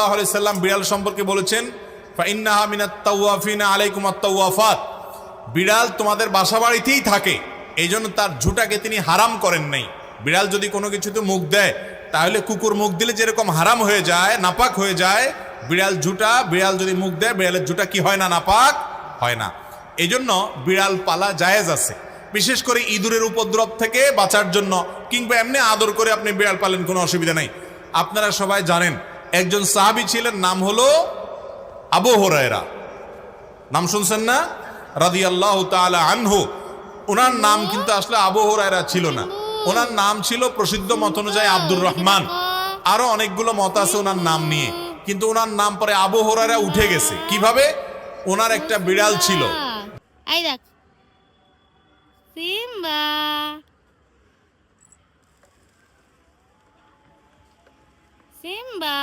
সাল্লাল্লাহু আলাইহি সাল্লাম বিড়াল সম্পর্কে বলেছেন, ফাইন্নাহা মিনাত তাওয়াফিনা আলাইকুম আত-তাওয়াফাত, বিড়াল তোমাদের বাসা বাড়িতেই থাকে, এই জন্য তার ঝুঁটাকে তিনি হারাম করেন নাই। বিড়াল যদি কোনো কিছুতে মুখ দেয় তাহলে কুকুর মুখ দিলে যেরকম হারাম হয়ে যায়, নাপাক হয়ে যায়, বিড়াল যদি মুখ দেয় বিড়ালের ঝুঁটা কি হয় না, নাপাক হয় না। এই জন্য বিড়াল পালা জায়েজ আছে, বিশেষ করে ইঁদুরের উপদ্রব থেকে বাঁচার জন্য, কিংবা এমনি আদর করে আপনি বিড়াল পালেন, কোনো অসুবিধা নেই। আপনারা সবাই জানেন একজন সাহাবী ছিলেন, নাম হলো আবু হুরায়রা, নাম শুনছেন না? রাদিয়াল্লাহু তাআলা আনহু। ওনার নাম কিন্তু আসলে আবু হুরায়রা ছিল না, ওনার নাম ছিল প্রসিদ্ধ মত অনুযায়ী আব্দুর রহমান। আরো অনেকগুলো মত আছে ওনার নাম নিয়ে, কিন্তু ওনার নাম পরে আবু হুরায়রা উঠে গেছে। কিভাবে? ওনার একটা বিড়াল ছিল। এই দেখ সিম্বা, সিম্বা।